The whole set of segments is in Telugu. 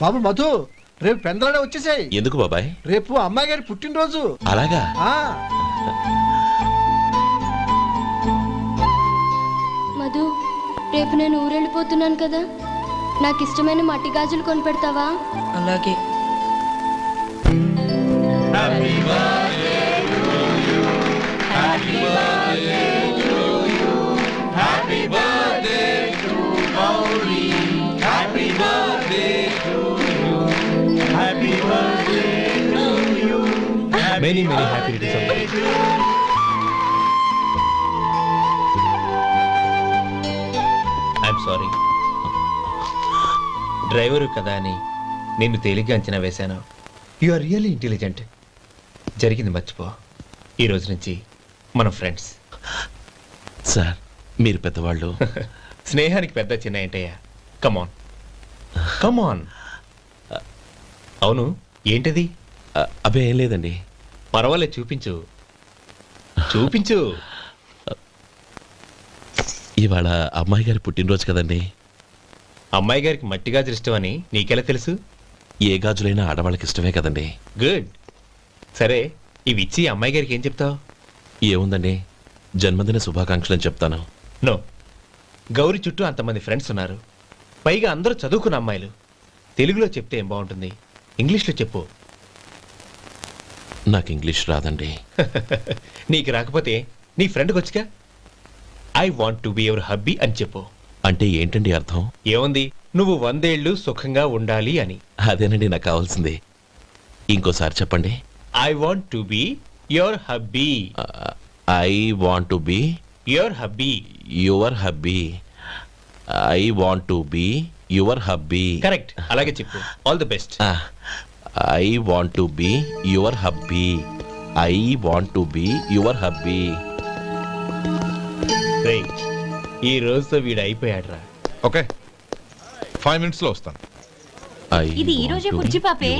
బాబు మధు, రేపు పెందలాడే వచ్చేసాయి. ఎందుకు బాబాయ్? రేపు అమ్మాయి గారి పుట్టినరోజు. అలాగా? మధు, రేపు నేను ఊరెళ్ళిపోతున్నాను కదా, నాకు ఇష్టమైన మట్టి గాజులు కొనిపెడతావా? అలాగే. Many happy returns. I'm sorry. Driver కదా అని నిన్ను తేలిగ్గా అంచనా వేశాను. You are really intelligent. జరిగింది మర్చిపో. ఈ రోజు నుంచి మనం ఫ్రెండ్స్. సార్, మీరు పెద్దవాళ్ళు. స్నేహానికి పెద్ద చిన్న ఏంటయ్యా? కమాన్ కమాన్. అవును, ఏంటది? అబ్బే ఏం లేదండి. పర్వాలేదు, చూపించు చూపించు. ఇవాళ అమ్మాయి గారి పుట్టినరోజు కదండి. అమ్మాయి గారికి మట్టి గాజులు ఇష్టమని నీకెలా తెలుసు? ఏ గాజులైనా ఆడవాళ్ళకి ఇష్టమే కదండి. గుడ్. సరే, ఇవి ఇచ్చి అమ్మాయి గారికి ఏం చెప్తావు? ఏముందండి, జన్మదిన శుభాకాంక్షలు అని చెప్తాను. నో, గౌరీ చుట్టూ అంతమంది ఫ్రెండ్స్ ఉన్నారు, పైగా అందరూ చదువుకున్న అమ్మాయిలు. తెలుగులో చెప్తే ఏం బాగుంటుంది? ఇంగ్లీష్లో చెప్పు. నాకు ఇంగ్లీష్ రాదండి. నీకు రాకపోతే నీ ఫ్రెండ్కి వచ్చిగా I want to be your hubby అని చెప్పు. అంటే ఏంటండి అర్థం? ఏముంది, నువ్వు 100 ఏళ్ళు సుఖంగా ఉండాలి అని. అదేనండి నాకు కావాల్సింది. ఇంకోసారి చెప్పండి. I want to be your hubby. I want to be your hubby. Your hubby. I want to be your hubby. Correct, అలాగే చెప్పు. All the best. I want to be your hubby. I want to be your hubby. ఈ రోజుతో వీడు అయిపోయాడ్రా. ఓకే, 5 minutes లో వస్తాను. ఇది ఈ రోజే పుచ్చి పాపే.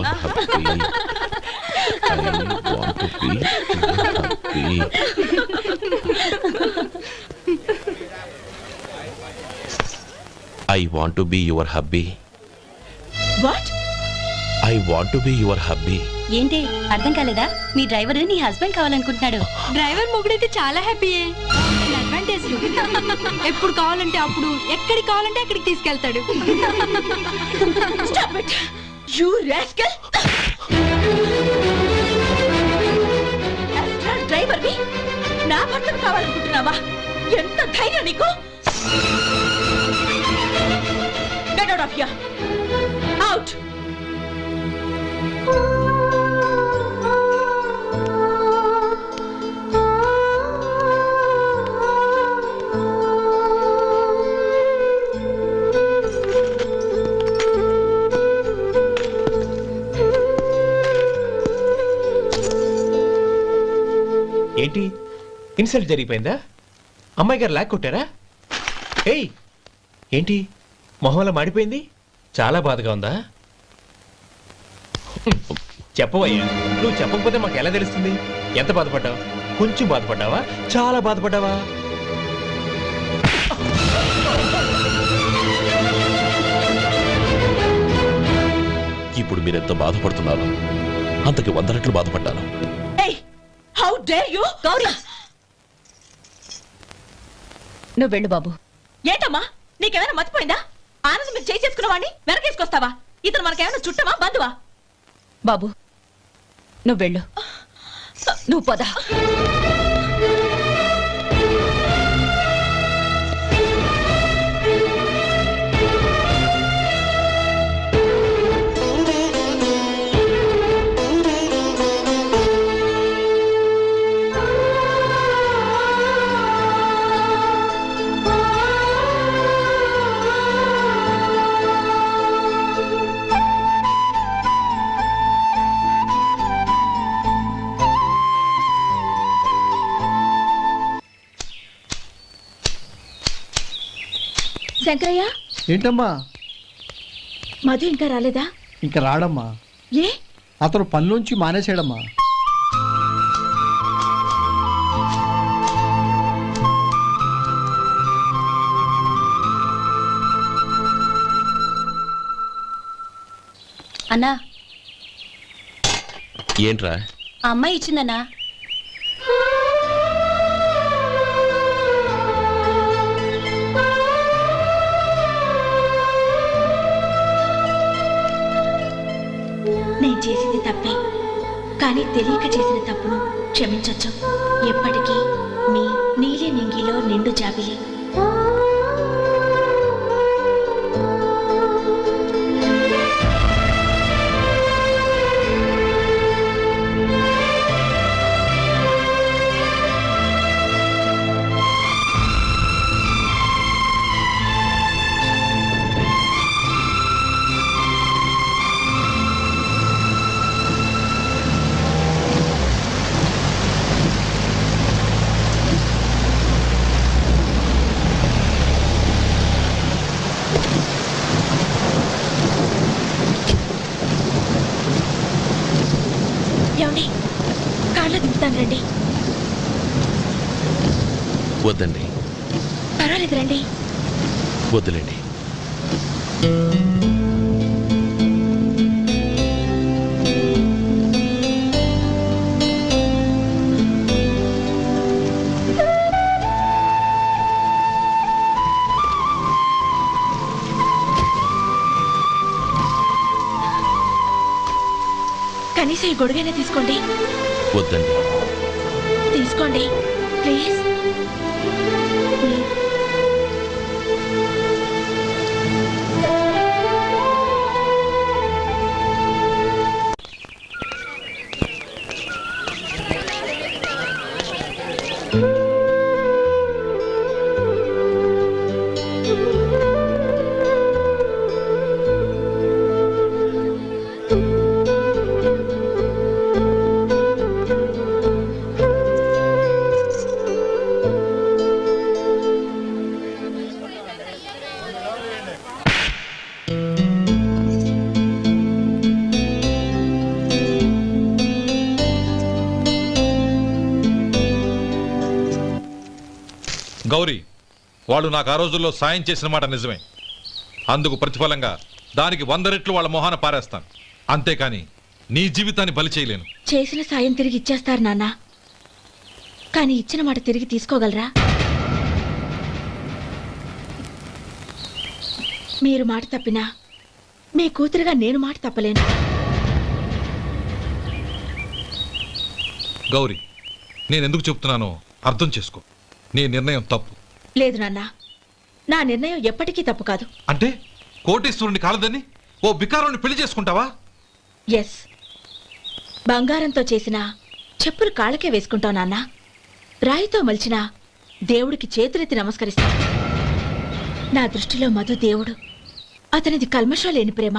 I want to be your hubby. What? I want to be your hubby. ఏంటి అర్థం కాలేదా? మీ డ్రైవర్ నీ హస్బెండ్ కావాలనుకుంటున్నాడు. డ్రైవర్ మొగుడైతే చాలా హ్యాపీయే. అడ్వాంటేజ్ ఎప్పుడు కావాలంటే అప్పుడు, ఎక్కడికి కావాలంటే అక్కడికి తీసుకెళ్తాడు. Stop it, you rascal! Driver ని నా భర్తను కావాలనుకుంటున్నావా? ఎంత ధైర్యం నీకు! Get out of here! Out! ఏంటి, ఇన్సల్ట్ జరిగిపోయిందా? అమ్మాయి గారు లాక్ కొట్టారా? ఏయ్, ఏంటి మొహంలో మాడిపోయింది? చాలా బాధగా ఉందా? చెప్పవయ్యా, నువ్వు చెప్పకపోతే మాకు ఎలా తెలుస్తుంది? ఎంత బాధపడ్డావు? కొంచెం బాధపడ్డావా? చాలా బాధపడ్డావా? ఇప్పుడు మీరెంత బాధపడుతున్నారు, అంతకి 100 రెట్లు బాధపడ్డాను. How dare you! గౌరీ, నువ్వు వెళ్ళు బాబు. ఏంటమ్మా, నీకేమైనా మర్చిపోయిందా? ఆనందం మీరు చేసుకున్నవాడిని వెనకేసుకొస్తావా? ఇతను మనకేమైనా చుట్టమా, బంధువా? బాబు నువ్వు వెళ్ళు, నువ్వు పద. శంకరయ్య, ఏంటమ్మా? మధు ఇంకా రాలేదా? ఇంకా రాడమ్మా. ఏ? అతను పనిలోంచి మానేసాడమ్మా. అన్నా ఏంట్రా? ఆ అమ్మాయి ఇచ్చిందన్నా. నేను చేసింది తప్పే, కానీ తెలియక చేసిన తప్పును క్షమించొచ్చు. ఎప్పటికీ మీ నీలి నింగిలో నిండు జాబిలి. ఏమండి, కాళ్ళు దింపుతాను రండి. వద్దండి, పర్వాలేదు రండి. వద్దులేండి. కనీసం ఈ గొడుగైనా తీసుకోండి. వద్దండి. తీసుకోండి ప్లీజ్. గౌరీ, వాళ్ళు నాకు ఆ రోజుల్లో సాయం చేసిన మాట నిజమే. అందుకు ప్రతిఫలంగా దానికి 100 రెట్లు వాళ్ళ మొహాన పారేస్తాను. అంతేకాని నీ జీవితాన్ని బలి చేయలేను. చేసిన సాయం తిరిగి ఇచ్చేస్తారు నాన్న, కానీ ఇచ్చిన మాట తిరిగి తీసుకోగలరా? మీరు మాట తప్పినా మీ కూతురుగా నేను మాట తప్పలేను. గౌరీ, నేనెందుకు చెప్తున్నానో అర్థం చేసుకో. నీ నిర్ణయం తప్పు. లేదు నాన్న, నా నిర్ణయం ఎప్పటికీ తప్పు కాదు. అంటే కోటేశ్వరుని కాలదని ఓ బికారుని పెళ్లి చేసుకుంటావా? ఎస్, బంగారంతో చేసిన చెప్పులు కాళ్ళకే వేసుకుంటావు నాన్న. రాయితో మలిచిన దేవుడికి చేతులెత్తి నమస్కరిస్తా. నా దృష్టిలో మధు దేవుడు, అతనిది కల్మషం లేని ప్రేమ.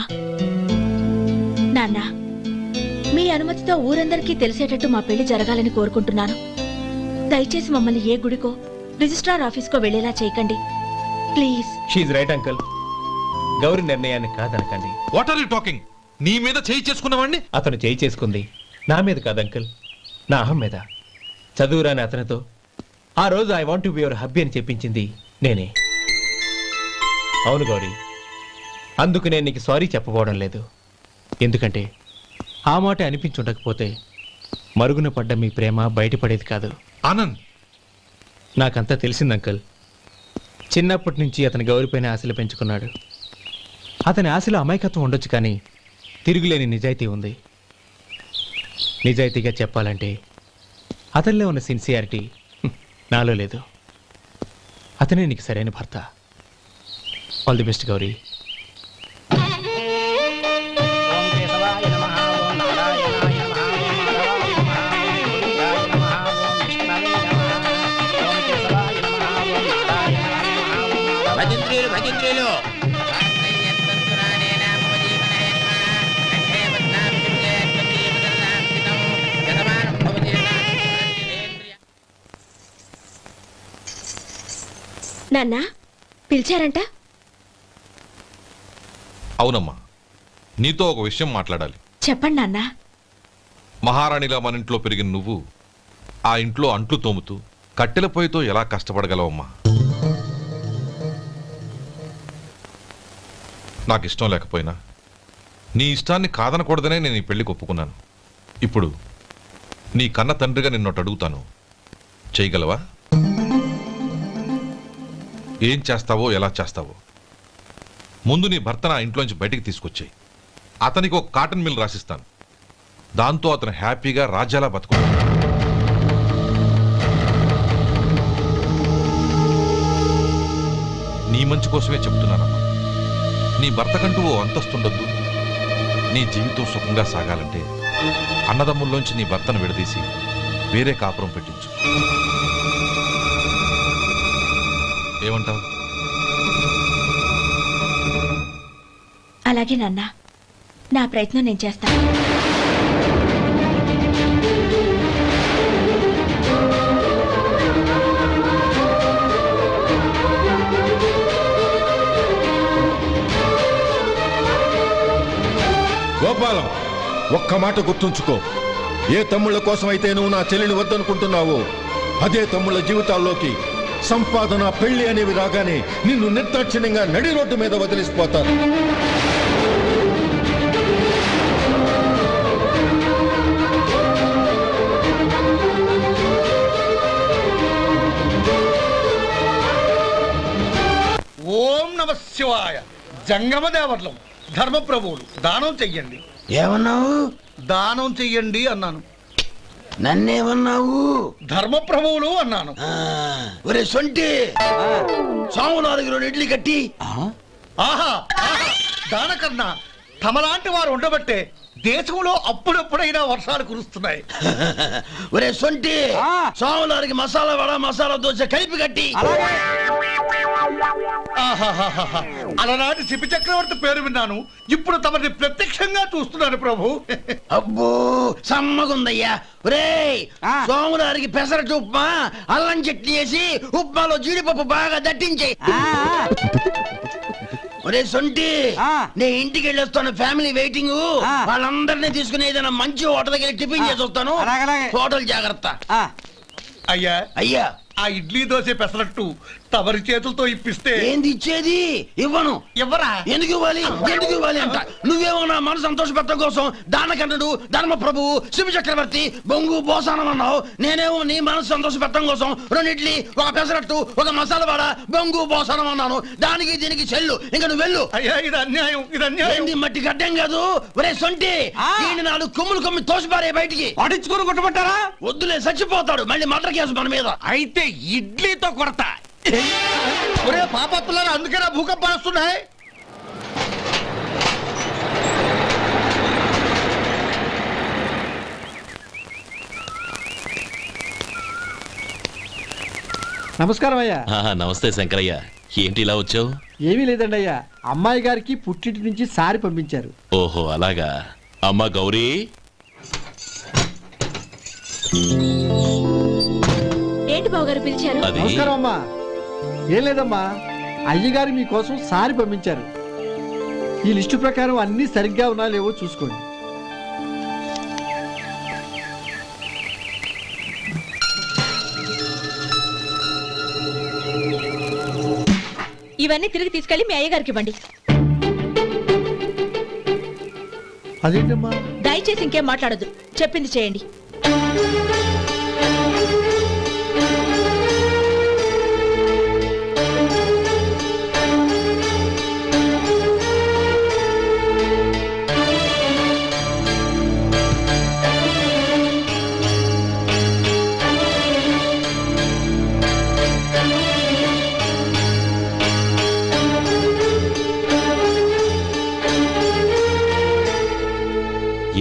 నాన్న, మీ అనుమతితో ఊరందరికీ తెలిసేటట్టు మా పెళ్లి జరగాలని కోరుకుంటున్నాను. దయచేసి మమ్మల్ని ఏ గుడికో రిజిస్ట్రార్ ఆఫీస్కో వెళ్లేలా చేయకండి ప్లీజ్. షీఈ్ రైట్ అంకుల్. గౌరి నిర్ణయాన్ని కాదనకండి. What are you talking? నీ మీద చేయి చేసుకున్నవాడిని అతను చేయి చేసుకుంది నా మీద కాదు అంకుల్, నా అహం మీద. చదువురాని అతనితో ఆ రోజు I want to be your hubby అని చెప్పించింది నేనే. అవును గౌరీ, అందుకు నేను నీకు సారీ చెప్పబోవడం లేదు. ఎందుకంటే ఆ మాట అనిపించుండకపోతే మరుగున పడ్డ మీ ప్రేమ బయటపడేది కాదు. ఆనంద్, నాకంతా తెలిసింది అంకుల్. చిన్నప్పటి నుంచి అతని గౌరిపైన ఆశలు పెంచుకున్నాడు. అతని ఆశలో అమాయకత్వం ఉండొచ్చు, కానీ తిరుగులేని నిజాయితీ ఉంది. నిజాయితీగా చెప్పాలంటే అతనిలో ఉన్న సిన్సియారిటీ నాలో లేదు. అతనే నీకు సరైన భర్త. All the best Gauri. భజంత్రీలు నాన్న, పిలిచారంట? అవునమ్మా, నీతో ఒక విషయం మాట్లాడాలి. చెప్పండి నాన్న. మహారాణిలా మన ఇంట్లో పెరిగిన నువ్వు ఆ ఇంట్లో అంట్లు తోముతూ కట్టెల పొయ్యితో ఎలా కష్టపడగలవమ్మా? నాకు ఇష్టం లేకపోయినా నీ ఇష్టాన్ని కాదనకూడదనే నేను ఈ పెళ్లికి ఒప్పుకున్నాను. ఇప్పుడు నీ కన్న తండ్రిగా నిన్నొట్టు అడుగుతాను, చేయగలవా? ఏం చేస్తావో, ఎలా చేస్తావో ముందు నీ భర్త నా ఇంట్లోంచి బయటికి తీసుకొచ్చాయి. అతనికి ఒక కాటన్ మిల్ రాసిస్తాను. దాంతో అతను హ్యాపీగా రాజ్యాలా బతుకుతాడు. నీ మంచి కోసమే చెప్తున్నానమ్మా. నీ భర్తకంటూ ఓ అంతస్తుండొద్దు. నీ జీవితం సుఖంగా సాగాలంటే అన్నదమ్ముల్లోంచి నీ భర్తను విడదీసి వేరే కాపురం పెట్టించు. ఏమంటావు? అలాగే నాన్న, నా ప్రయత్నం నేను చేస్తాను. గోపాలం, ఒక్క మాట గుర్తుంచుకో. ఏ తమ్ముళ్ళ కోసమైతే నువ్వు నా చెల్లిని వద్దనుకుంటున్నావో అదే తమ్ముళ్ళ జీవితాల్లోకి సంపాదన, పెళ్లి అనేవి రాగానే నిన్ను నిర్దాక్షిణ్యంగా నడి రోడ్డు మీద వదిలిసిపోతారు. ఓం నమ శివాయ. జంగమ దేవతలం, ధర్మప్రభువులు, దానం చెయ్యండి. ఏమన్నావు? దానం చెయ్యండి అన్నాను. నన్నేమన్నావు? ధర్మప్రభువులు అన్నాను. ఒరే సొంటి, సోమవారికి 2 ఇడ్లీ కట్టి. ఆహా ఆహా, దానకన్నా తమలాంటి వారు ఉండబట్టే దేశంలో అప్పుడప్పుడైనా వర్షాలు కురుస్తున్నాయి. ఒరే సొంటి, సోమవారికి మసాలా వడ, మసాలా దోశ కలిపి కట్టి. ఆహాహాహా, అలనాటి శిపి చక్రవర్తి పేరు విన్నాను, ఇప్పుడు తమని ప్రత్యక్షంగా చూస్తున్నాను ప్రభు. అబ్బో సమ్మగుందయ్యా. ఒరే సోమవారికి పెసరట్టు ఉప్మా, అల్లం చట్నీ వేసి ఉప్మాలో జీడిపప్పు బాగా దట్టించే. ఒరే సొంటి, నే ఇంటికి వెళ్ళొస్తాను, ఫ్యామిలీ వెయిటింగ్. వాళ్ళందరినీ తీసుకుని ఏదైనా మంచి హోటల్ దగ్గర టిఫిన్ చేసి వస్తాను. హోటల్ జాగ్రత్త. అయ్యా అయ్యా, ఆ ఇడ్లీ దోశ పెసరట్టు తమరి చేతులతో ఇప్పిస్తే. ఏంది ఇచ్చేది? ఇవ్వను. ఎవరా? ఎందుకు ఇవ్వాలి? ఎందుకు ఇవ్వాలి అంట. నువ్వేమో నా మనసు సంతోషపెట్టడం కోసం దానకంటుడు, ధర్మ ప్రభువు, శివ చక్రవర్తి, బొంగు బోసానం అన్నావు. నేనేమో నీ మనసు సంతోషపెట్టడం కోసం 2 ఇడ్లీ, ఒక పెసరట్టు, ఒక మసాలా వడ, బొంగు బోసానం అన్నాను. దానికి దీనికి చెల్లు. ఇంకా నువ్వు వెళ్ళు. అయ్యా ఇది అన్యాయం, ఇది అన్యాయం. ఏంది మట్టి గడ్డం కాదు. ఒరే సొంటి, దీన్ని 4 కొమ్ములు తోసిపారే బయటికి. పడించుకొని కొట్టమంటారా? వద్దులే, చచ్చిపోతాడు. మళ్ళీ మర్డర్ కేసు మన మీద. అయితే ఇడ్లీతో కొడతా. ఒరే పాపత్తులారా, అందుకేనా భూకంపాలు వస్తున్నాయి? నమస్కారం అయ్యా. నమస్తే శంకరయ్య, ఏంటి ఇలా వచ్చావు? ఏమీ లేదండి అయ్యా, అమ్మాయి గారికి పుట్టింటి నుంచి సారి పంపించారు. ఓహో అలాగా. అమ్మా గౌరీ. ఏంటి బావగారు పిలిచారు? అది నమస్కారం అమ్మా. ఏం లేదమ్మా, అయ్యగారు మీకోసం సారి పంపించారు. ఈ లిస్టు ప్రకారం అన్ని సరిగ్గా ఉన్నా లేవో చూసుకోండి. ఇవన్నీ తిరిగి తీసుకెళ్లి మీ అయ్యగారికి ఇవ్వండి. అదేంటమ్మా? దయచేసి ఇంకేం మాట్లాడొద్దు, చెప్పింది చేయండి.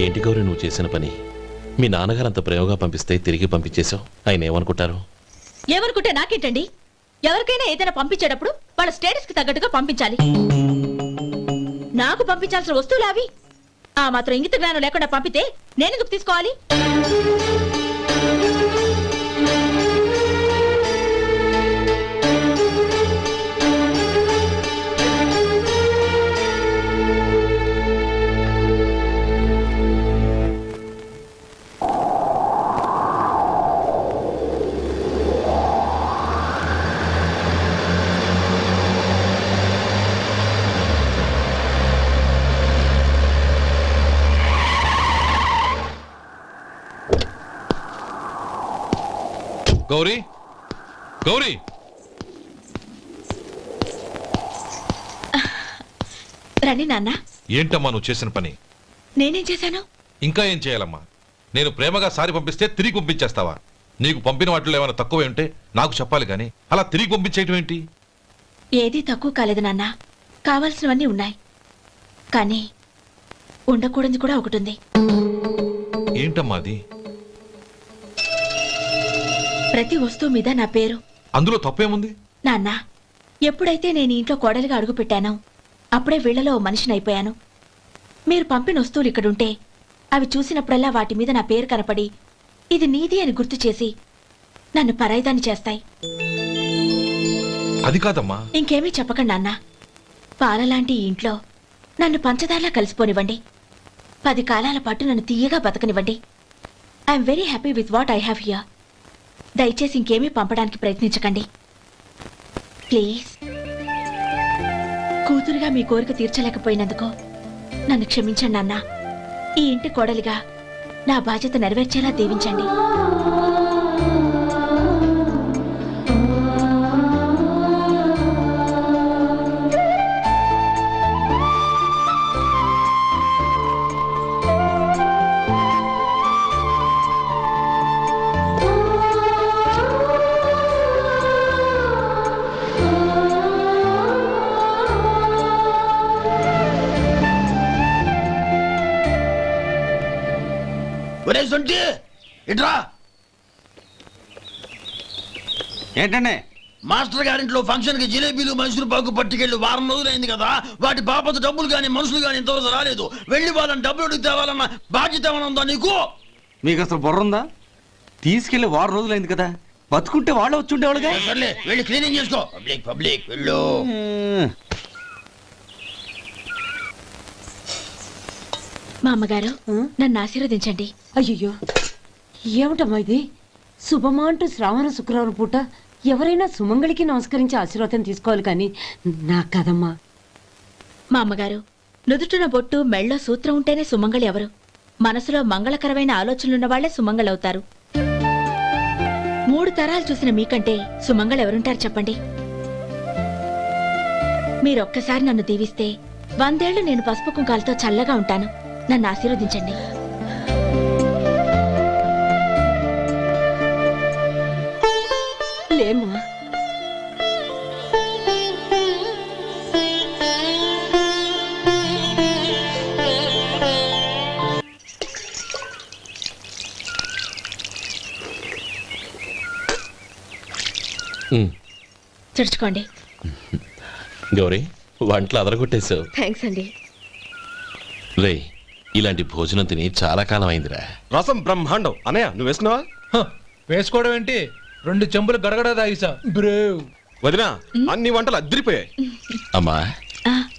ఏంటి గౌరీ నువ్వు చేసిన పని? మీ నాన్నగారు అంత ప్రేమగా పంపిస్తే తిరిగి పంపించేశావు. ఆయన ఏమనుకుంటారు? ఏమనుకుంటే నాకేంటండి? ఎవరికైనా ఏదైనా పంపించేటప్పుడు వాళ్ళ స్టేటస్ కి తగ్గట్టుగా పంపించాలి. నాకు పంపించాల్సిన వస్తువులు అవి. ఆ మాత్రం ఇంగిత జ్ఞానం లేకుండా పంపితే నేనెందుకు తీసుకోవాలి? గౌరీ గౌరీ రండి నాన్న. ఏంటమ్మా నువ్వు చేసిన పని? నేనేం చేశాను? ఇంకా ఏం చేయాలమ్మా? నేను ప్రేమగా సారి పంపిస్తే తిరిగి పంపించేస్తావా? నీకు పంపిన వాటిలో ఏమైనా తక్కువ ఉంటే నాకు చెప్పాలి కానీ అలా తిరిగి పంపించేయటం ఏంటి? ఏదీ తక్కువ కాలేదు నాన్న. కావాల్సినవన్నీ ఉన్నాయి, కానీ ఉండకూడదు కూడా ఒకటి ఉంది. ఏంటమ్మా అది? ప్రతి వస్తువు మీద నా పేరు. అందులో తప్పేముంది? నాన్న, ఎప్పుడైతే నేను ఇంట్లో కోడలిగా అడుగు పెట్టానో అప్పుడే వీళ్లలో ఓ మనిషిని అయిపోయాను. మీరు పంపిన వస్తువులు ఇక్కడుంటే అవి చూసినప్పుడల్లా వాటి మీద నా పేరు కనపడి ఇది నీది అని గుర్తు చేసి నన్ను పరాయిదాన్ని చేస్తాయి. అది కాదమ్మా. ఇంకేమీ చెప్పకండి నాన్న. పాలలాంటి ఈ ఇంట్లో నన్ను పంచదారలా కలిసిపోనివ్వండి. 10 కాలాల పాటు నన్ను తీయగా బతకనివ్వండి. I'm very happy with what I have here. దయచేసి ఇంకేమీ పంపడానికి ప్రయత్నించకండి ప్లీజ్. కూతురుగా మీ కోరిక తీర్చలేకపోయినందుకు నన్ను క్షమించండి నాన్న. ఈ ఇంటి కోడలిగా నా బాధ్యత నెరవేర్చేలా దీవించండి. ఒరే సొంటి ఇట్రా. ఏంటండి? మాస్టర్ గారింట్లో ఫంక్షన్ కి జిలేబీలు మైసూరు పాకు పట్టుకెళ్ళి వారం రోజులైంది కదా. వాటి బాపత డబ్బులు కానీ మనుషులు కానీ ఇంతవరకు రాలేదు. వెళ్ళి వాళ్ళని డబ్బులు అడిగి తేవాలన్న బాధ్యత ఏమైనా ఉందా నీకు? మీకు అసలు బుర్ర ఉందా? తీసుకెళ్లి వారం రోజులైంది కదా, బతుకుంటే వాళ్ళు వచ్చి ఉండేవాళ్ళుగా. సర్లే వెళ్ళి క్లీనింగ్ చేసుకో. పబ్లిక్ పబ్లిక్ వెళ్ళు. మా అమ్మగారు నన్ను ఆశీర్వదించండి. అయ్యో ఏమిటమ్మా ఇది? శుభమా అంటూ శ్రావణ శుక్రవారం పూట ఎవరైనా సుమంగళికి నమస్కరించి ఆశీర్వాదం తీసుకోవాలి కానీ నాకు కదమ్మా. మా అమ్మగారు, నుదుటిన బొట్టు మెళ్ళో సూత్రం ఉంటేనే సుమంగళి ఎవరు? మనసులో మంగళకరమైన ఆలోచనలున్న వాళ్లే సుమంగళవుతారు. 3 తరాలు చూసిన మీకంటే సుమంగళ ఎవరుంటారు చెప్పండి? మీరొక్కసారి నన్ను దీవిస్తే 100 ఏళ్లు నేను పసుపు కుంకాలతో చల్లగా ఉంటాను. నన్ను ఆశీర్వదించండి. లేమ్మా. చుడుచుకోండి. గౌరీ, వంటలు అదరగొట్టేశావు. థ్యాంక్స్ అండి. రే, ఇలాంటి భోజనం తిని చాలా కాలం అయిందిరా. రసం బ్రహ్మాండం. అనయ్య నువ్వు వేసుకున్నావా? వేసుకోవడం ఏంటి, 2 చెంబులు గడగడ తాగిసా బ్రేవ్. వదినా, అన్ని వంటలు అద్దరిపోయాయి. అమ్మా,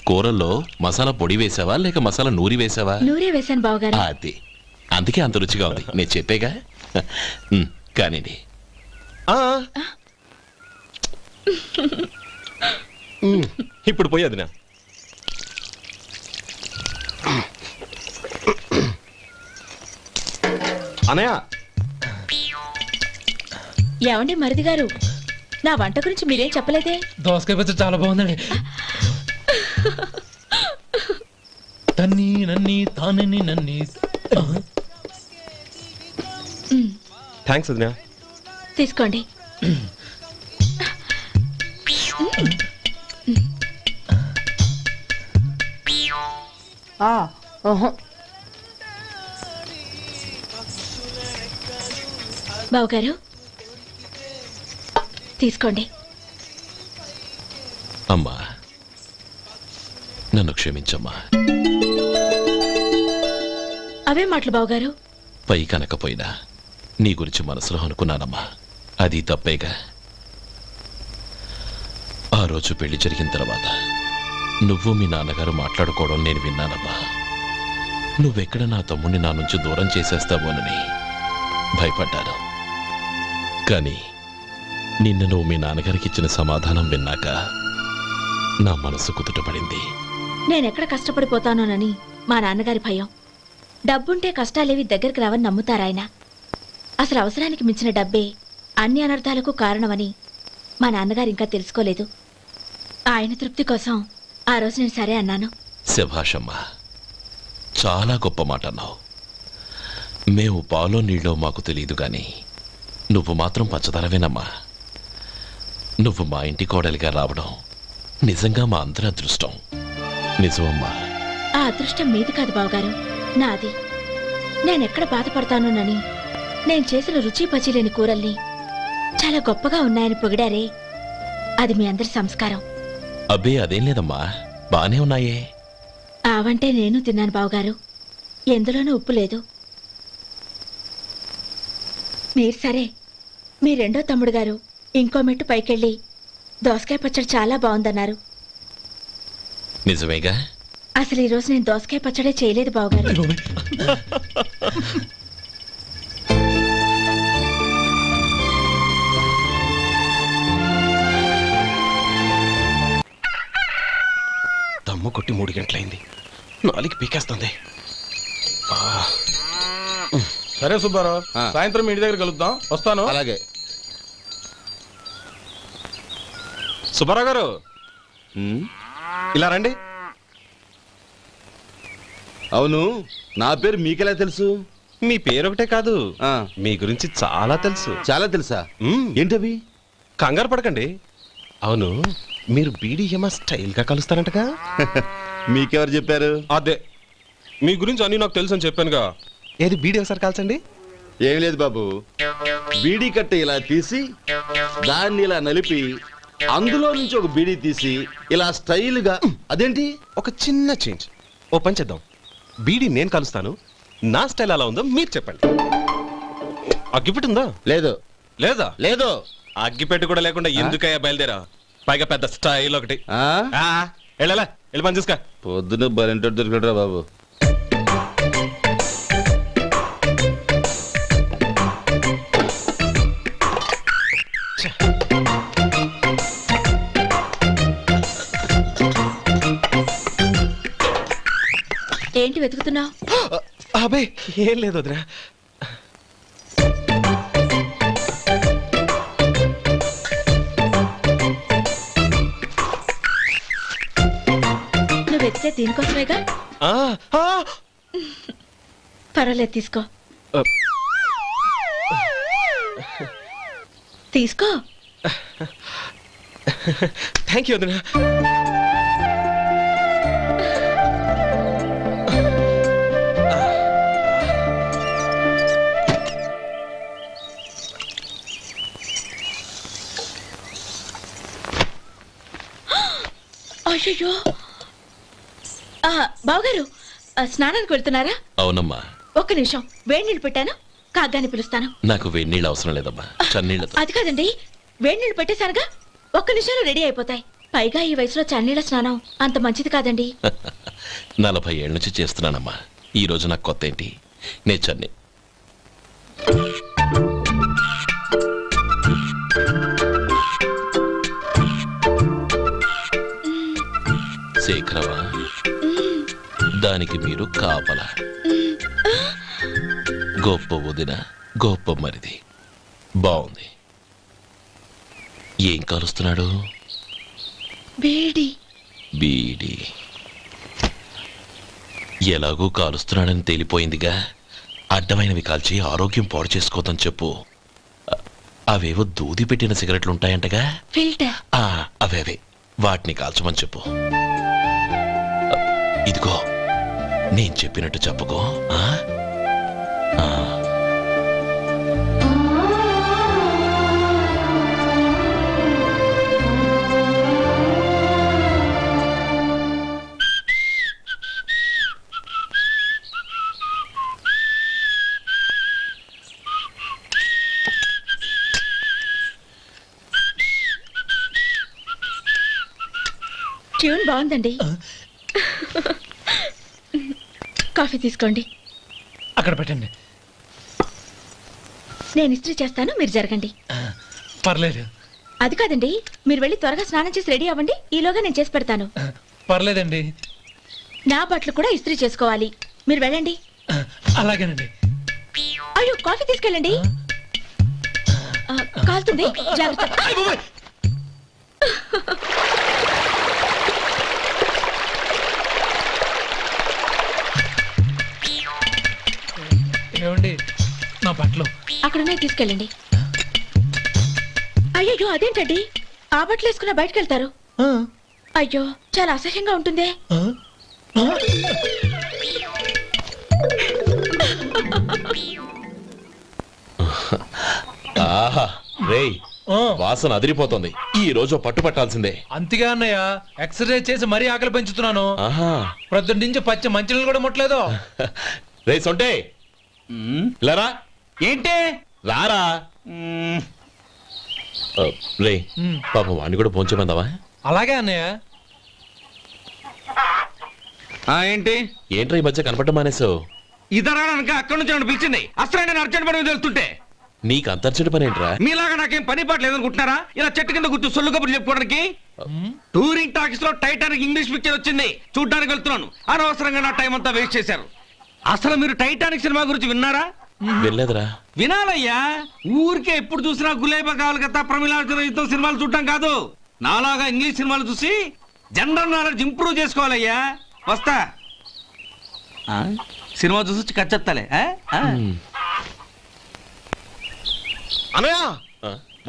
కూరల్లో మసాలా పొడి వేసావా లేక మసాలా నూరి వేసావా? నూరే వేశాను బావగారు. అది అందుకే అంత రుచిగా ఉంది. నేను చెప్పేగా. కానివ్వండి. ఇప్పుడు పోయి వదినా. అనయ్య, ఏమండి మరిది గారు, నా వంట గురించి మీరేం చెప్పలేదే? దోసకాయ పచ్చడి చాలా బాగుందండి. తన్ని నన్ని తానని నన్ని. థ్యాంక్స్ వదినా. తీసుకోండి. బావగారు తీసుకోండి. అమ్మా, నన్ను క్షమించమ్మా. అవే మాటలు బావగారు. పై కనకపోయినా నీ గురించి మనసులో అనుకున్నానమ్మా. అది తప్పేగా. ఆ రోజు పెళ్లి జరిగిన తర్వాత నువ్వు మీ నాన్నగారు మాట్లాడుకోవడం నేను విన్నానమ్మా. నువ్వెక్కడ నా తమ్ముడిని నా నుంచి దూరం చేసేస్తావోనని భయపడ్డాను. కానీ నిన్న నువ్వు మీ నాన్నగారికి ఇచ్చిన సమాధానం విన్నాక నా మనసు కుదుటపడింది. నేనెక్కడ కష్టపడిపోతానోనని మా నాన్నగారి భయం. డబ్బుంటే కష్టాలేవి దగ్గరికి రావని నమ్ముతారాయన. అసలు అవసరానికి మించిన డబ్బే అన్ని అనర్థాలకు కారణమని మా నాన్నగారు ఇంకా తెలుసుకోలేదు. ఆయన తృప్తి కోసం ఆ రోజు నేను సరే అన్నాను. శభాషమ్మా, చాలా గొప్ప మాట అన్నావు. మేము పాలో నీళ్ళో మాకు తెలియదు కానీ నువ్వు మాత్రం పచ్చదనవేనమ్మా. నువ్వు మా ఇంటి కోడలిగా రావడం నిజంగా మా అందరి అదృష్టం. నిజమమ్మా. ఆ అదృష్టం మీది కాదు బావగారు, నాది. నేనెక్కడ బాధపడతానోనని నేను చేసిన రుచి పచిలేని కూరల్ని చాలా గొప్పగా ఉన్నాయని పొగిడారే, అది మీ అందరి సంస్కారం. అబ్బే అదేం లేదమ్మా, బానే ఉన్నాయే. ఆవంటే నేను తిన్నాను బావగారు, ఎందులోనూ ఉప్పు లేదు. మీరు సరే, మీ రెండో తమ్ముడు గారు ఇంకో మెట్టు పైకెళ్ళి దోసకాయ పచ్చడి చాలా బాగుందన్నారు. నిజమేగా? అసలు ఈరోజు నేను దోసకాయ పచ్చడే చేయలేదు బావగారు. దమ్ము కొట్టి 3 గంటలైంది, 4 పీకేస్తుంది. సరే సుబ్బారావు, సాయంత్రం ఇంటి దగ్గర కలుద్దాం. వస్తాను. అలాగే. సుబ్బారావు గారు ఇలా రండి. అవును, నా పేరు మీకెలా తెలుసు? మీ పేరు ఒకటే కాదు, మీ గురించి చాలా తెలుసు. చాలా తెలుసా? ఏంటవి? కంగారు పడకండి. అవును, మీరు బీడీఎంఆ స్టైల్ గా కలుస్తారంటగా? మీకెవరు చెప్పారు? అదే, మీ గురించి అన్ని నాకు తెలుసు అని చెప్పానుగా. ఏది బీడీ ఒకసారి కాల్చండి. ఏం లేదు బాబు, బీడీ కట్ట ఇలా తీసి దాన్ని ఇలా నలిపి అందులో నుంచి ఒక బీడీ తీసి ఇలా స్టైల్ గా. అదేంటి? ఒక చిన్న చేంజ్. ఓ పని చేద్దాం, బీడీ నేను కలుస్తాను, నా స్టైల్ అలా ఉందో మీరు చెప్పండి. అగ్గిపెట్టి ఉందా? లేదు. లేదా? లేదు. అగ్గిపెట్టి కూడా లేకుండా ఎందుకయ్యా బయలుదేరా? పైగా పెద్ద స్టైల్ ఒకటి. వెళ్ళాలా, వెళ్ళి పని చూసుకో. పొద్దున బరింటోడు దొరికడరా బాబు. ఏంటి వెతుకుతున్నావు? అబే ఏం లేదు వదినా. నువ్వు వెతికే దీనికోసమేగా. పర్వాలేదు, తీసుకో. తీసుకో. థ్యాంక్ యూ వదినా. అయ్యో, బావగారు స్నానానికి వెళ్తున్నారా? అవునమ్మా. ఒక్క నిమిషం, వేడి నీళ్ళు పెట్టాను, కాగ్గాని పిలుస్తాను. నాకు వేడి నీళ్ళు అవసరం లేదమ్మా, చన్నీళ్ళతో. అది కాదండి, వేడి నీళ్ళు పెట్టేశానుగా, ఒక్క నిమిషంలో రెడీ అయిపోతాయి. పైగా ఈ వయసులో చన్నీళ్ళ స్నానం అంత మంచిది కాదండి. 40 ఏళ్ళ నుంచి చేస్తున్నానమ్మా, ఈ రోజు నాకు కొత్త ఏంటి? నే చన్నీ. శేఖరవా, దానికి మీరు కాపల. గొప్ప వదిన, గొప్ప మరిది. బాగుంది. ఏం కలుస్తున్నాడు? బీడి. బీడి ఎలాగూ కాలుస్తున్నాడని తేలిపోయిందిగా. అడ్డమైనవి కాల్చి ఆరోగ్యం పాడు చేసుకోదని చెప్పు. అవేవో దూది పెట్టిన సిగరెట్లుంటాయంటగా, ఫిల్టర్. అవే వాటిని కాల్చమని చెప్పు. ఇదిగో, నేను చెప్పినట్టు చెప్పుకో. ట్యూన్ బాగుందండి. కాఫీ తీసుకోండి. అక్కడ పెట్టండి. నేను ఇస్త్రీ చేస్తాను, మీరు జరగండి. పర్లేదు. అది కాదండి, మీరు వెళ్ళి త్వరగా స్నానం చేసి రెడీ అవ్వండి, ఈలోగా నేను చేసి పెడతాను. పర్లేదండి. నా బట్టలు కూడా ఇస్త్రీ చేసుకోవాలి, మీరు వెళ్ళండి. అలాగేనండి. అయ్యో, కాఫీ తీసుకెళ్ళండి. కాలుతుంది జాగ్రత్త. ఏమండి నా బట్టలు అక్కడనే తీసుకెళ్ళండి. అయ్యో అదేంటండి ఆ బట్టలు వేసుకున్న బయటకు వెళ్తారు? అయ్యో చాలా అసహ్యంగా ఉంటుందే. ఆహా రేయ్ వాసన అదిరిపోతుంది. ఈ రోజు పట్టు పట్టాల్సిందే. అంతగా అన్నయ్య ఎక్సర్సైజ్ చేసి మరీ ఆకలి పెంచుతున్నాను. ఆహా ప్రొద్దున నుంచి పచ్చి మంచినీళ్ళు కూడా ముట్టలేదు. రే సొంటే లరా ఏంటి రారా. రే పాపం వాడిని కూడా పోంచమందావా? అలాగే అన్నయ్య. ఏంటి ఏంట్రా ఈ మధ్య కనపడడం మానేసావు? ఇదరా అనక అక్కడి నుంచి నన్ను పిలిచింది. అసలు నేను అర్జెంట్ పని వెళ్తుంటే నీకు అంతర్చడి పని ఏంట్రా? మీలాగా నాకేం పని పాట లేదనుకుంటున్నారా? ఇలా చెట్టు కింద కూర్చో సొల్లు కబుర్లు చెప్పుకోవడానికి. టూరింగ్ టాకీస్ లో టైటానిక్ ఇంగ్లీష్ పిక్చర్ వచ్చింది, చూడ్డానికి వెళ్తున్నాను. అనవసరంగా నా టైం అంతా వేస్ట్ చేశారు. అసలు మీరు టైటానిక్ సినిమా గురించి విన్నారా? వెళ్ళలేదురా. వినాలయ్యా. ఊరికే ఎప్పుడు చూసినా గులేబా కావాలి కదా ప్రమిళార్జున యుద్ధం సినిమాలు చూడటం కాదు. నాలాగా ఇంగ్లీష్ సినిమాలు చూసి జనరల్ నాలెడ్జ్ ఇంప్రూవ్ చేసుకోవాలయ్యా. వస్తా. సినిమా చూసి కచ్చెత్తాలే. అనయా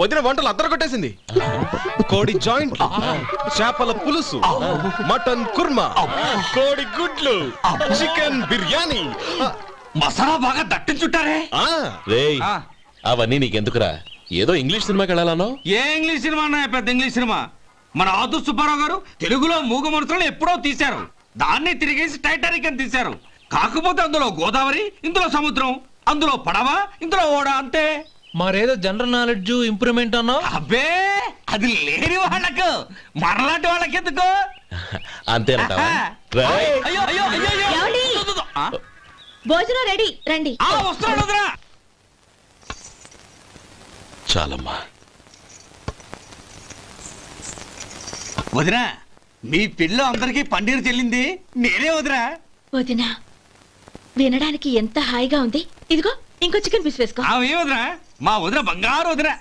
వదిన వంటలు అద్దరు కొట్టేసింది. కోడి జాయింట్, చేపల పులుసు, మటన్ కుర్మా, కోడి గుడ్లు, చికెన్ బిర్యానీ, మసాలా బాగా దట్టించుంటారే. రేయ్ అవన్నీ నీకెందుకురా? ఏదో ఇంగ్లీష్ సినిమాకి వెళ్ళాలనో? ఏ ఇంగ్లీష్ సినిమా అన్నాయా? పెద్ద ఇంగ్లీష్ సినిమా. మన ఆదు సుబ్బారావు గారు తెలుగులో మూగమరుతులను ఎప్పుడో తీశారు. దాన్ని తిరిగేసి టైటానిక్ అని తీశారు. కాకపోతే అందులో గోదావరి, ఇందులో సముద్రం, అందులో పడవ, ఇందులో ఓడ, అంతే. మరేదో జనరల్ నాలెడ్జ్ ఇంప్రూవ్మెంట్ అన్నా? అబ్బే అది లేని వాళ్ళకు, మరలాంటి వాళ్ళకి ఎందుకు? అంతేనంటావా? రేయ్. అయ్యో అయ్యో అయ్యో అయ్యో. ఏమండి? భోజనం రెడీ, రండి. వస్తున్నాడు వదరా. చాలమ్మా. వదినా మీ పిల్ల అందరికి పన్నీరు చెల్లింది నేనే వదినా. వదినా వినడానికి ఎంత హాయిగా ఉంది. ఇదిగో ఇంకో చికెన్ పీస్ వేసుకో. ఏ వదినా? మా వదిన బంగారు వదినా.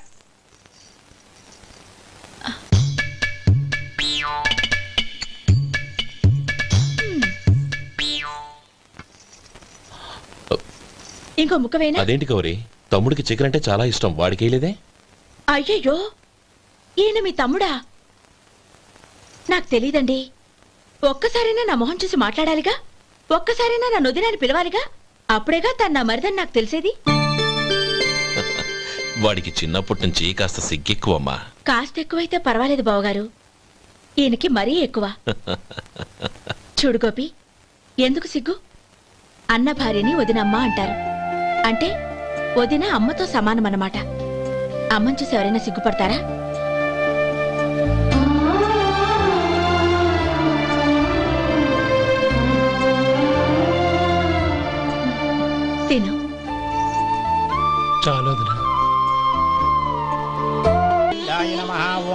ఇంకో ముక్క వేయనా? అదేంటి గౌరీ, తమ్ముడికి చికెన్ అంటే చాలా ఇష్టం, వాడికి వేయలేదే? అయ్యయ్యో ఈయన మీ తమ్ముడా? నాకు తెలీదండి. ఒక్కసారైనా నా మొహం చూసి మాట్లాడాలిగా, ఒక్కసారైనా నా నొదినాన్ని పిలవాలిగా, అప్పుడేగా తన నా మరిదని నాకు తెలిసేది. వాడికి చిన్నప్పటి నుంచి కాస్త సిగ్గెక్కువమ్మా. కాస్త ఎక్కువైతే పర్వాలేదు బావగారు, ఈయనకి మరీ ఎక్కువ. చూడు గోపి, ఎందుకు సిగ్గు? అన్న భార్యని వదినమ్మ అంటారు. అంటే వదిన అమ్మతో సమానం అన్నమాట. అమ్మని చూసి ఎవరైనా సిగ్గుపడతారా? తిను. చాలు వదినా.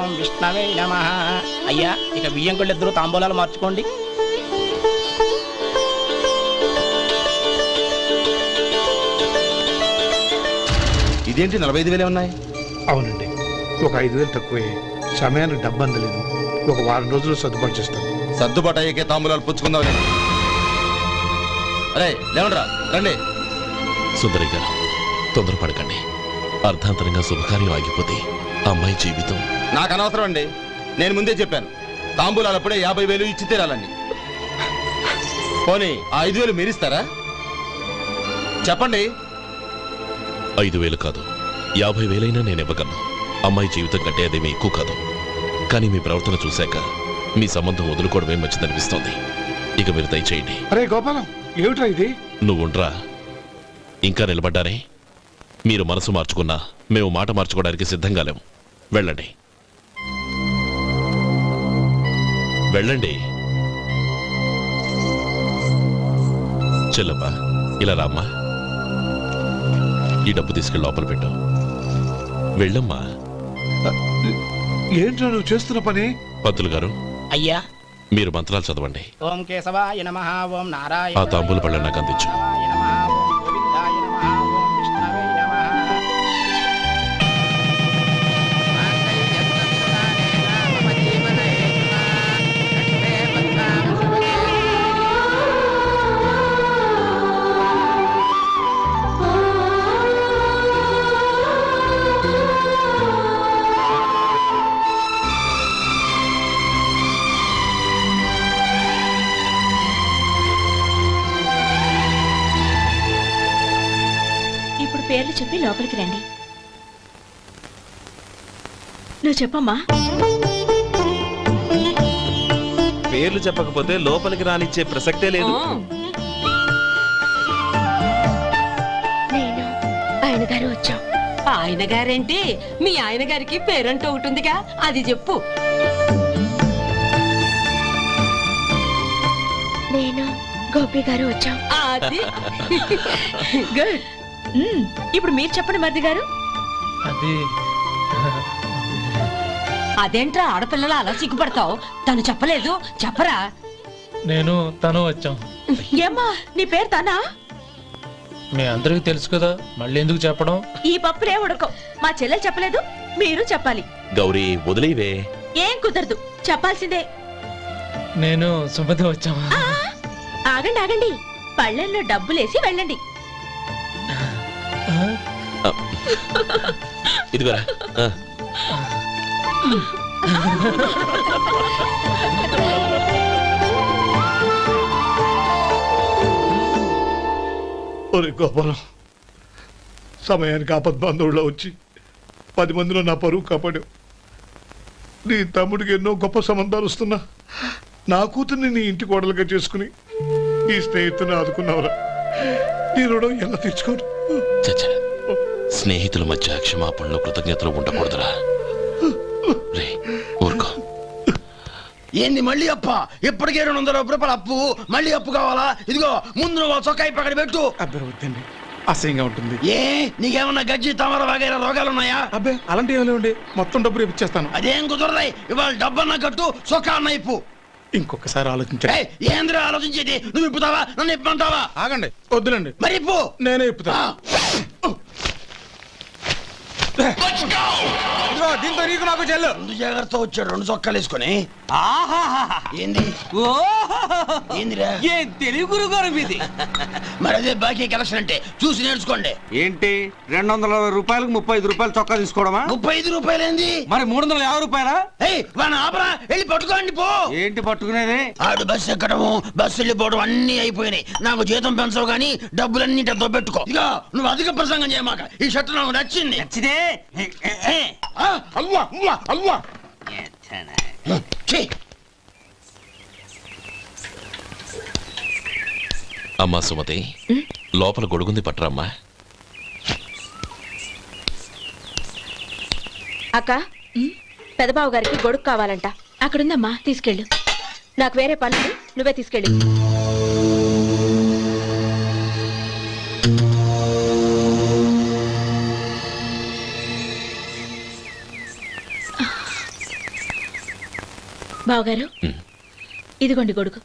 ఓం విష్ణవే నమః. అయ్యా ఇక బియ్యం కొళ్ళు ఇద్దరు తాంబూలాలు మార్చుకోండి. ఇదేంటి 45,000 ఉన్నాయి? అవునండి, ఒక 5,000 తక్కువే. సమయానికి డబ్బు అందలేదు. ఒక వారం రోజులు సర్దుబాటు చేస్తాను. సర్దుబాటు అయ్యే తాంబూలాలు పుచ్చుకుందాం. అరే లేవండ్రా రండి. సుందరి గారు తొందరపడకండి. అర్ధాంతరంగా శుభకార్యం ఆగిపోతే అమ్మాయి జీవితం. నాకు అనవసరం అండి, నేను ముందే చెప్పాను. తాంబూలాలు అప్పుడే 50,000 ఇచ్చి తీరాలండి. పోనీ ఆ 5,000 మీరిస్తారా? చెప్పండి. 5,000 కాదు, 50,000 నేను ఇవ్వగలను. అమ్మాయి జీవితం కంటే అదేమీ ఎక్కువ కాదు. కానీ మీ ప్రవర్తన చూశాక మీ సంబంధం వదులుకోవడమే మంచిదనిపిస్తోంది. ఇక మీరు దయచేయండి. అరే గోపాలం, ఏమిట్రా ఇది? నువ్వుండ్రా, ఇంకా నిలబడ్డానే. మీరు మనసు మార్చుకున్నా మేము మాట మార్చుకోవడానికి సిద్ధంగా లేము. వెళ్ళండి వెళ్ళండి. చెల్లమ్మా ఇలా రామ్మా. ఈ డబ్బు తీసుకెళ్ళి లోపల పెట్టు. వెళ్ళమ్మా. ఏంట్రా నువ్వు చేస్తున్న పని? పంతులు గారు, అయ్యా మీరు మంత్రాలు చదవండి. ఓం కేశవాయ నమః. ఓం నారాయణ. ఆ తాంబూల పళ్ళ నాకు అందించు. ఓం గోవిందాయ నమః. ఓం విష్ణవే నమః. పేర్లు చెప్పి లోపలికి రండి. నువ్వు చెప్పమ్మా. పేర్లు చెప్పకపోతే లోపలికి రానిచ్చే ప్రసక్తే లేదు. నేను ఆయన గారు వచ్చాం. ఆయన గారేంటి, మీ ఆయన గారికి పేరంటూ ఒకటి ఉందిగా, అది చెప్పు. నేను గోపి గారు వచ్చాం. అది గుడ్. ఇప్పుడు మీరు చెప్పండి మరిది గారు. అది అదేంట్రా ఆడపిల్లలు అలా సిగ్గుపడతావు? తను చెప్పలేదు, చెప్పరా. నేను తను వచ్చాం. ఏమ్మా నీ పేరు తానా? మీ అందరికీ తెలుసు కదా, మళ్ళీ ఎందుకు చెప్పడం? ఈ పప్పులే ఉడకం. మా చెల్లెలు చెప్పలేదు, మీరు చెప్పాలి. గౌరీ వదిలేవే. ఏం కుదరదు, చెప్పాల్సిందే. నేను సుమతి వచ్చాం. ఆ, ఆగండి ఆగండి, పళ్ళెల్లో డబ్బులేసి వెళ్ళండి. ఇదిగోరా. ఒరే గోపాలం, సమయానికి ఆపద్బంధువుల్లో వచ్చి 10 మందిలో నా పరువు కాపాడావు. నీ తమ్ముడికి ఎన్నో గొప్ప సంబంధాలు వస్తున్నా నా కూతుర్ని నీ ఇంటి కోడలుగా చేసుకుని నీ స్నేహితుని ఆదుకున్నావురా. నీ రుణం ఎలా తీర్చుకోరు? చచ్చా, స్నేహితుల మధ్య క్షమాపణలు కృతజ్ఞతలు ఉండకూడదురా. రే ఊరుకో. ఏంది మళ్ళీ అప్ప? ఇప్పటికే 200 రూపాయల అప్పు, మళ్ళీ అప్పు కావాలా? ఇదిగో ముందు నువ్వు చొక్కాయి పక్కన పెట్టు. అబ్బే వద్దండి, అసహ్యంగా ఉంటుంది. ఏ నీకేమన్నా గజ్జి తమర వగైరా రోగాలున్నాయా? అబ్బే అలాంటి ఏమీ లేవండి, మొత్తం డబ్బు రేపు ఇచ్చేస్తాను. అదేం కుదరదాయి. ఇవాళ డబ్బన్నా కట్టు, చొక్కా అన్న ఇప్పు. ఇంకొకసారి ఆలోచించండి. ఏయ్, ఏందిరా ఆలోచించేది? నువ్వు ఇప్పుతావా, నన్ను ఇప్పమంటావా? ఆగండి, వద్దులండి, మరి ఇప్పు. నేనే ఇప్పుతా. దీంతో నీకు నాకు చెల్లు. ముందు జాగ్రత్త వచ్చాడు 2 చొక్కాలు వేసుకొని. ఏంది ఏందిరా? ఏ తెలుగు గురుగారు మీది? మరి అదే బాకీ కలెక్షన్ అంటే చూసి నేర్చుకోండి. ఏంటి 220 రూపాయలకు 35 రూపాయలు చొక్కా తీసుకోవడమా? 35 రూపాయలు ఏంది? మరి 350 రూపాయలా? ఏయ్ వాడిని ఆపరా, వెళ్ళి పట్టుకోండి పో. ఏంటి పట్టుకునేది? ఆడు బస్సు ఎక్కడము, బస్సు వెళ్ళిపోవడం అన్ని అయిపోయినాయి. నాకు జీతం పెంచవు గానీ డబ్బులన్నీ దొబ్బెట్టుకో. ఇక నువ్వు అధిక ప్రసంగం చేయమాక. ఈ షర్ట్ నాకు నచ్చింది. నచ్చితే అల్వా అల్వా అల్వా. అమ్మా సుమతి, లోపల గొడుగుంది పట్టరమ్మా. అక్క, పెదబాబు గారికి గొడుగు కావాలంట. అక్కడుందమ్మా, తీసుకెళ్ళు. నాకు వేరే పనులు, నువ్వే తీసుకెళ్ళు. బావగారు, ఇదిగోండి గొడుగు.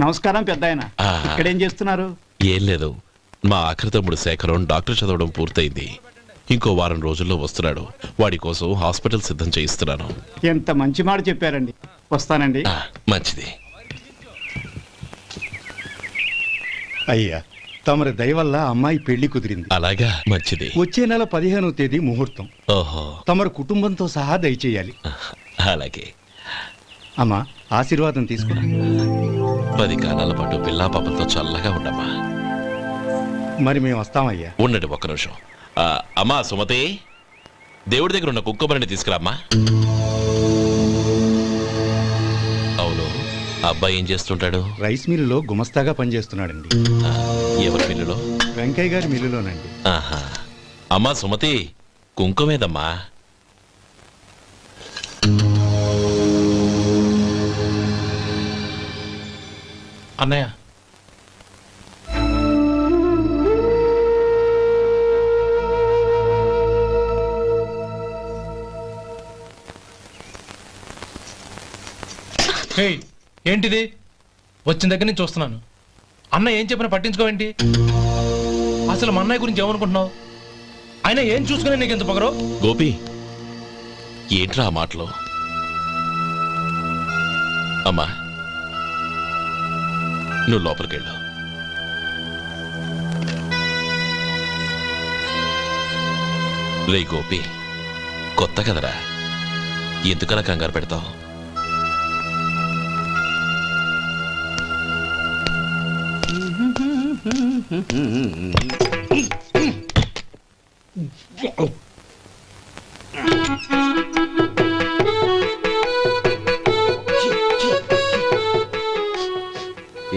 నమస్కారం పెద్ద ఆయన. ఇక్కడేం చేస్తున్నారు? ఏం లేదు, మా ఆఖరి తమ్ముడు శేఖరం డాక్టర్ చదవడం పూర్తయింది. ఇంకో వారం రోజుల్లో వస్తున్నాడు. వాడి కోసం హాస్పిటల్ సిద్ధం చేయిస్తున్నాను. ఎంత మంచి మాట చెప్పారండి. వస్తానండి. మంచిది. అయ్యా, తమరి దయ వల్ల అమ్మాయి పెళ్లి కుదిరింది. అలాగా, మంచిది. వచ్చే నెల 15వ తేదీ ముహూర్తం. ఓహో, తమరు కుటుంబంతో సహా దయచేయాలి. అలాగే. అమ్మా, ఆశీర్వాదం తీసుకురా. 10 కాలాల పాటు పిల్లా పాపలతో చల్లగా ఉండమ్మా. మరి మేము వస్తామయ్యా. ఉండండి ఒక్క నిమిషం. అమ్మా సుమతి, దేవుడి దగ్గర ఉన్న కుక్కబరిని తీసుకురామ్మా. అవును, అబ్బాయి ఏం చేస్తుంటాడు? రైస్ మిల్లులో గుమస్తాగా పనిచేస్తున్నాడండి. ఎవరి మిల్లులో? వెంకయ్య గారి మిల్లులోనండి. ఆహా. అమ్మా సుమతి, కుంకుమేదమ్మా? అన్నయ్య, ఏంటిది? వచ్చిన దగ్గర నుంచి చూస్తున్నాను. అన్న ఏం చెప్పినా పట్టించుకోవేంటి? అసలు మా అన్నయ్య గురించి ఏమనుకుంటున్నావు? ఆయన ఏం చూసుకునే నీకు ఎంత పొగరు? గోపి, ఏంట్రా ఆ మాటలు? అమ్మా, నువ్వు లోపలికెళ్ళు. రే గోపి, కొత్త కదరా, ఎందుకలా కంగారు పెడతావు?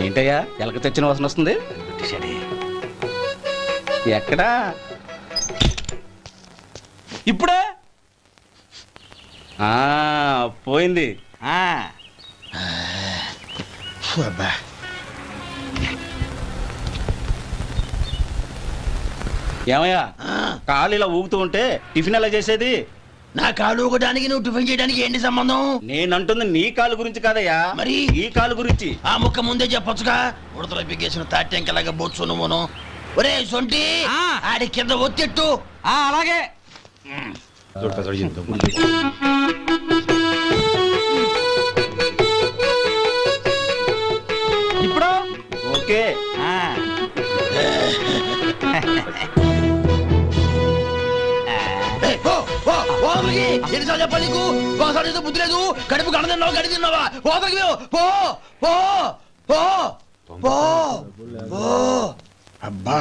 ఏంటయ్యా ఎలక తెచ్చిన వాసన వస్తుంది? ఎక్కడా? ఇప్పుడే పోయింది. ఏమయ్యా కాలు ఇలా ఊగుతూ ఉంటే టిఫిన్ ఎలా చేసేది? నా కాలు ఊగడానికి నువ్వు టిఫిన్ చేయడానికి ఏంటి సంబంధం? నేనంటుంది నీ కాలు గురించి కాదయ్యా, మరి ఈ కాలు గురించి. ఆ ముక్క ముందే చెప్పొచ్చుగా. ఉడతలో పిగేసిన తాట్యంకలాగా బొచ్చు నువ్వును. ఒరే సొంటి, ఆడి కింద ఒత్తెట్టు. అలాగే. ఇప్పుడు ఓకే. ఎన్నిసార్లు చెప్పాలి నీకు? ఒకసారి ఏదో బుద్ధి లేదు. కడుపు గడ తిన్నావు, గడి తిన్నావా? పోతకి పో పో పో పో పో. అబ్బా